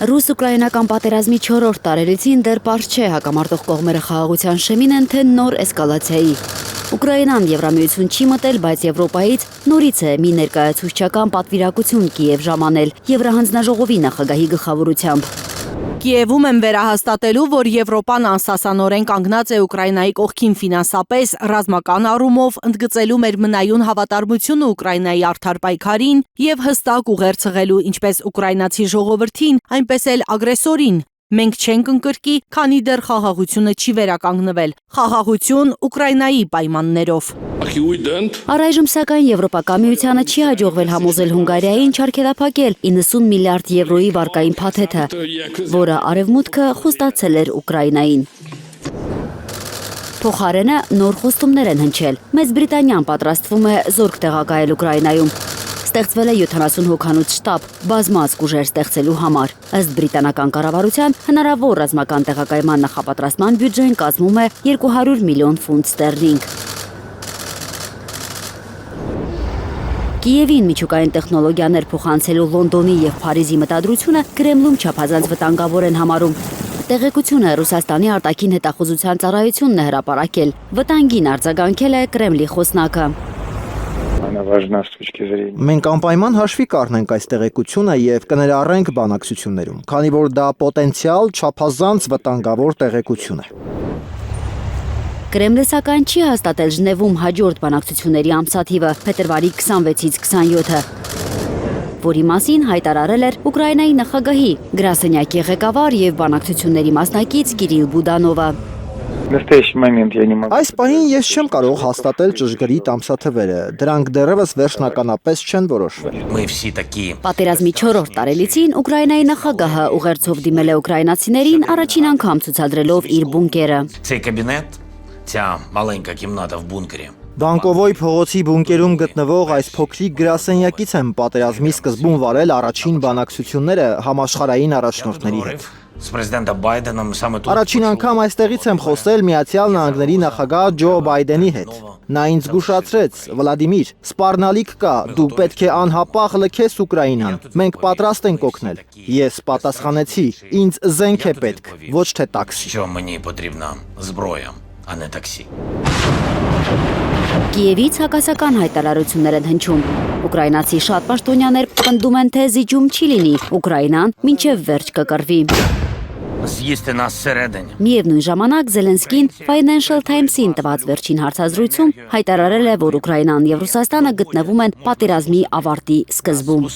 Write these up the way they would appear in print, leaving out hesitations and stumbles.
Ռուս-ուկրաինական պատերազմի 4-րդ տարելիցին դեռ պարզ չէ հակամարտող կողմերը խաղաղության շեմին են, թե նոր էսկալացիայի։ Ուկրաինան Եվրամիություն չի մտել, բայց Եվրոպայից նորից է մի ներկայացուցչական պատվիրակություն Կիև ժամանել Եվրահանձնաժողովի նախագահի գլխավորությամբ։ Կիևում եմ վերահաստատելու, որ Եվրոպան անսասանորեն կանգնած է Ուկրաինայի կողքին ֆինանսապես, ռազմական առումով, ընդգծելու մեր մնայուն հավատարմությունը Ուկրաինայի արդար պայքարին եւ հստակ ուղերձղելու ինչպես ուկրաինացի ժողովրդին, այնպես էլ ագրեսորին։ Մենք չենք ընկրկի, քանի դեռ խաղաղությունը չի վերականգնվել։ Խաղաղություն Ուկրաինայի պայմաններով։ Առայժմ սակայն Եվրոպական միությանը չի հաջողվել համոզել Հունգարիային չարգելափակել 90 միլիարդ եվրոյի վարկային փաթեթը, որը արևմուտքը խոստացել էր Ուկրաինային։ Փոխարենը նոր խոստումներ են հնչել։ Մեծ Բրիտանիան պատրաստվում է զորք տեղակայել Ուկրաինայում։ Ստեղծվել է 70 հոգանոց շտաբ, բազմազգ ուժեր ստեղծելու համար։ Ըստ բրիտանական կառավարության, հնարավոր ռազմական տեղակայման նախապատրաստման բյուջեն կազմում է 200 միլիոն ֆունտ ստերլինգ։ Կիևին միջուկային տեխնոլոգիաներ փոխանցելու Լոնդոնի եւ Փարիզի մտադրությունը Կրեմլում չափազանց վտանգավոր են համարում։ Տեղեկությունը Ռուսաստանի արտաքին հետախուզության ծառայությունն է հրապարակել։ Վտանգին արձագանքել է Կրեմլի խոսնակը։ Մենք անպայման հաշվի կառնենք այս տեղեկությունը եւ կներառենք բանակցություններում, քանի որ դա պոտենցիալ չափազանց վտանգավոր տեղեկություն է։ Կրեմլը սակայն չի հաստատել Ժնևում հաջորդ բանակցությունների ամսաթիվը փետրվարի 26-ից 27-ը, որի մասին հայտարարել էր Ուկրաինայի նախագահի գրասենյակի ղեկավար եւ բանակցությունների մասնակից Կիրիլ Բուդանովը։ Այս պահին ես չեմ կարող հաստատել ճշգրիտ ամսաթվերը, դրանք դեռևս վերջնականապես չեն որոշվել։ Պատերազմի 4-րդ տարելիցին Ուկրաինայի նախագահը ուղերձով դիմել է ուկրաինացիներին առաջին անգամ ցուցադրելով իր բունկերը։ Բանկովոյ փողոցի բունկերում գտնվող այս փոքրիկ գրասենյակից եմ պատերազմի սկզբում վարել առաջին բանակցությունները համաշխարհային առաջնորդների հետ։ Առաջին անգամ այստեղից եմ խոսել Միացյալ Նահանգների նախագահ Ջո Բայդենի հետ։ Նա ինձ զգուշացրեց. Վլադիմիր, սպառնալիք կա, դու պետք է անհապաղ լքես Ուկրաինան։ Մենք պատրաստ ենք օգնել։ Ես պատասխանեցի. ինձ զենք է պետք, ոչ թե տաքսի։ Կիևից հակասական հայտարարություններ են հնչում։ Ուկրաինացի շատ պաշտոնյաներ պնդում են, թե զիջում չի լինի, Ուկրաինան մինչև վերջ կկռվի։ Միևնույն ժամանակ Զելենսկին Financial Times-ին տված վերջին հարցազրույցում հայտարարել է, որ Ուկրաինան եւ Ռուսաստանը գտնվում են պատերազմի ավարտի սկզբում։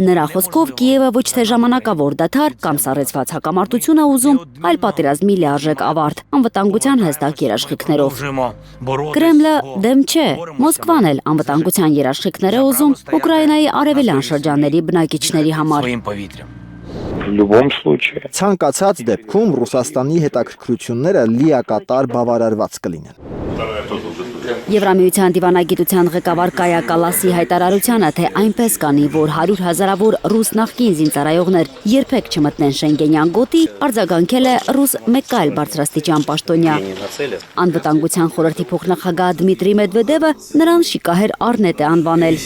Նրա խոսքով Կիևը ոչ թե ժամանակավոր դադար կամ սառեցված հակամարտություն է ուզում, այլ պատերազմի լիարժեք ավարտ, անվտանգության հստակ երաշխիքներով։ Կրեմլը դեմ չէ, Մոսկվան էլ անվտանգության երաշխիքներ է ուզում Ուկրաինայի արևելյան շրջանների բնակիչների համար։ Ցանկացած դեպքում Ռուսաստանի հետաքրքրությունները լիակատար բավարարված կլինեն։ Եվրամիության դիվանագիտության ղեկավար Կայա Կալասի հայտարարությանը, թե այնպես կանի, որ 100 հազարավոր ռուս նախկին զինծառայողներ երբեք չմտնեն Շենգենյան գոտի, արձագանքել է ռուս մեկ այլ բարձրաստիճան պաշտոնյա։ Անվտանգության խորհրդի փոխնախագահ Դմիտրի Մեդվեդևը նրան շիկահեր առնետ է անվանել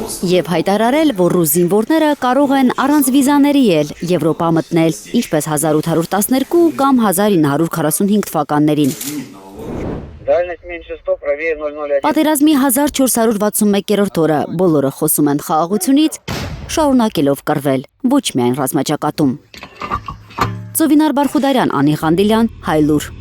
եւ հայտարարել, որ ռուս զինվորները կարող են առանց վիզաների էլ Եվրոպա մտնել, ինչպես 1812 կամ 1945 թվականներին։ Պատերազմի 1461-րդ օրը բոլորը խոսում են խաղաղությունից, շարունակելով կռվել, ոչ միայն ռազմաճակատում։ Ծովինար Բարխուդարյան, Անի Ղանդիլյան, Հայլուր։